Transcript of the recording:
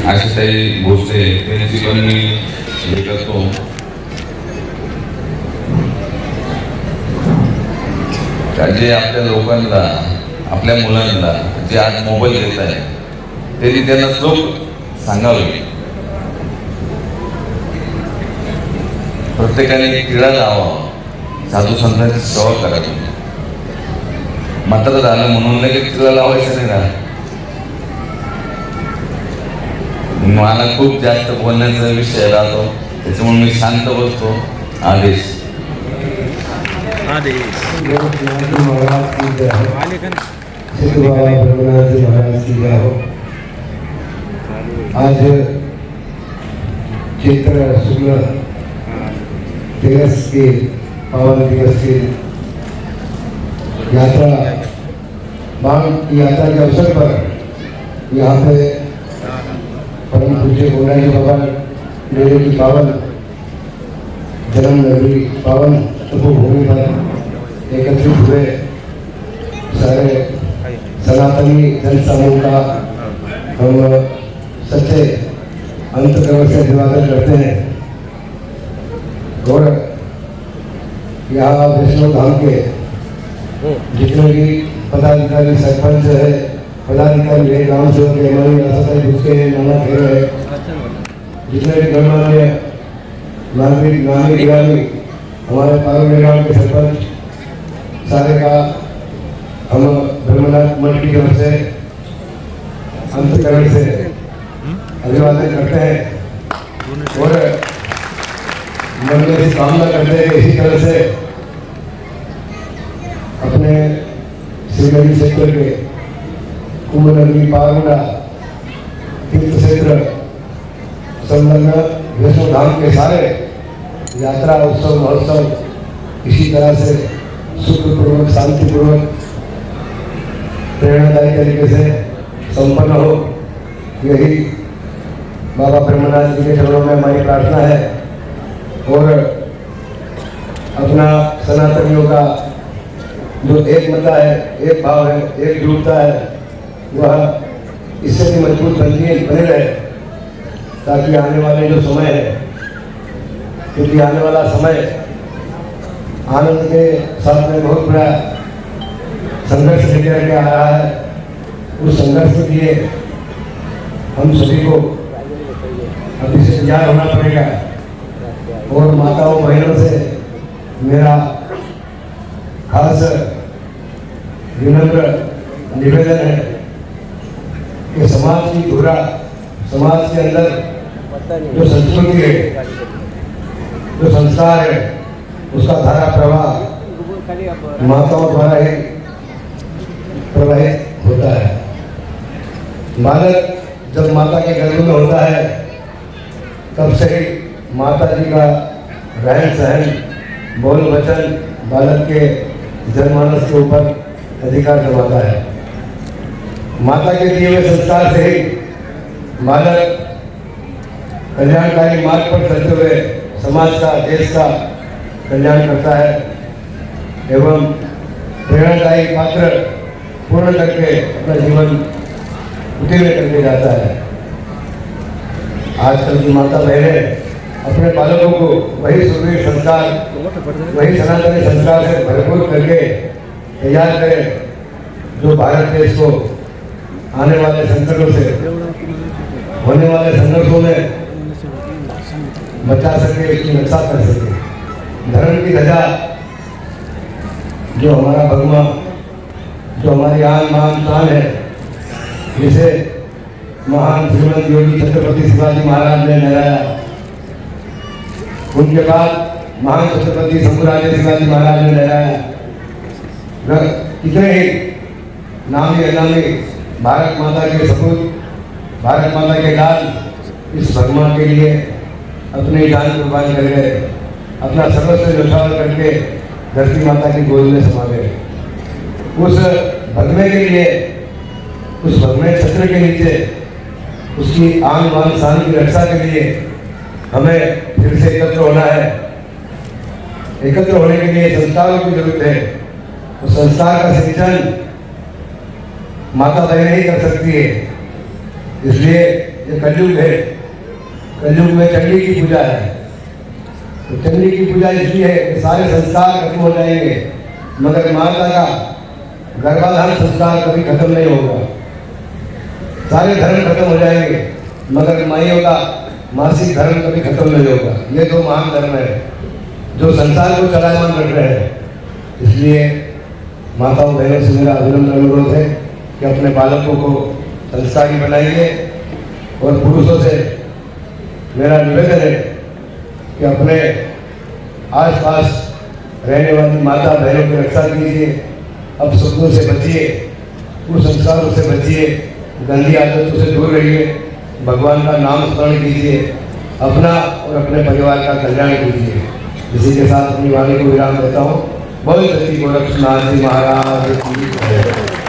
आशाताई भोसले त्यांची पण मी हे करतो. जे आपल्या लोकांना आपल्या मुलांना जे आज मोबाईल देत आहे त्यांनी त्यांना श्लोक सांगावे. प्रत्येकाने टिळा लावा, साधू संतांची सेवा करावी. मात्र झालं म्हणून लगेच टिळा लावायचं नाही ना. मला खूप जास्त बोलण्याचा विषय राहतो, त्याच्यामुळे मी शांत बसतो. आदेश आज चैत्र शुक्ल दिवस के पावन दिवस के यात्रा बाण की यात्रा के अवसर पर यहाँ पे परम पूज्य गोराई बाबा मेरे की पावन जन्म नगरी पावन तपोभूमि पर एकत्रित हुए सारे सनातनी जन समूह का हम सच्चे अंतकरण से अभिवादन करते हैं. और यहाँ वैष्णव धाम के जितने भी पदाधिकारी सरपंच है, पदाधिकारी है, ग्राम सेवक है, हमारी आशाताई भोसले नाना खेर है, जितने भी गणमान्य नागरिक नामी गिरामी हमारे पावन ग्राम के सरपंच सारे का हम ब्रह्मनाथ मठ की तरफ से अंतकरण से अभिवादन करते हैं और मन में इस कामना करते हैं कि इसी तरह से अपने श्रीनगर क्षेत्र के कुंभ नगरी पावना तीर्थ क्षेत्र संलग्न वैष्णव धाम के सारे यात्रा उत्सव महोत्सव इसी तरह से सुखपूर्वक शांतिपूर्वक प्रेरणादायी तरीके से संपन्न हो, यही बाबा ब्रह्मनाथ जी के चरणों में हमारी प्रार्थना है. और अपना सनातनियों का जो एक मता है, एक भाव है, एक जुटता है, वह इससे भी मजबूत बने रहे, ताकि आने वाले जो समय है, क्योंकि आने वाला समय आनंद के साथ में बहुत बड़ा संघर्ष लेकर के आ रहा है. उस संघर्ष के लिए हम सभी को अभी से तैयार होना पड़ेगा. और माताओं बहनों से मेरा खास विनम्र निवेदन है कि समाज की धुरा, समाज के अंदर जो संस्कृति है, जो संस्कार है, उसका धारा प्रवाह माताओं द्वारा ही प्रवाहित होता है. बालक जब माता के गर्भ में होता है तब से ही माता जी का रहन सहन बोल वचन बालक के जनमानस के ऊपर अधिकार जमाता है. माता के दिए हुए संस्कार से ही बालक कल्याणकारी मार्ग पर चलते हुए समाज का, देश का कल्याण करता है एवं प्रेरणादायी पात्र पूर्ण करके अपना जीवन उत्तीर्ण करके जाता है. आजकल की माता बहनें अपने बालकों को वही सुरवीर संस्कार, वही सनातनी संस्कार से भरपूर करके तैयार करें जो भारत देश को आने वाले संकटों से, होने वाले संघर्षों में बचा सके, इसकी रक्षा कर सके. धर्म की ध्वजा जो हमारा भगवा, जो हमारी आन मान शान है, जिसे महान श्रीमंत योगी छत्रपति शिवाजी महाराज ने लहराया, उनके बाद महान छत्रपति शंभुराजे शिवाजी महाराज ने लहराया. कितने ही नामी अनामी भारत माता के सपूत, भारत माता के लाल इस भगवान के लिए अपनी जान कुर्बान कर गए, अपना सर्वस्व न्यौछावर करके धरती माता की गोद में समा गए. उस भगवे के लिए, उस भगवे छत्र के नीचे उसकी आन बान शान की रक्षा के लिए हमें फिर से एकत्र होना है. एकत्र होने के लिए संस्कारों की जरूरत है. तो संस्कार का सिंचन माता बहन ही कर सकती है. इसलिए ये कलयुग है, कलयुग में चंडी की पूजा है। तो चंडी की पूजा इसलिए है कि सारे संस्कार खत्म हो जाएंगे, मगर माता का गर्भाधान संस्कार कभी खत्म नहीं होगा। सारे धर्म खत्म हो जाएंगे, मगर माइयों का मासिक धर्म कभी खत्म नहीं होगा। ये दो महान धर्म है जो संसार को चलायमान रख रहे हैं। इसलिए माताओं बहनों से मेरा अभिनंदन अनुरोध है कि अपने बालकों को संस्कारी बनाइए, और पुरुषों से मेरा निवेदन है कि अपने आसपास रहने वाली माता बहनों की रक्षा कीजिए, अपशब्दों से बचिए, कुसंस्कारों से बचिए, गंदी आदतों से दूर रहिए, भगवान का नाम स्मरण कीजिए, अपना और अपने परिवार का कल्याण कीजिए। इसी के साथ अपनी वाणी को विराम देता हूँ। बहुत सच्ची गोरक्षनाथ जी महाराज की जय।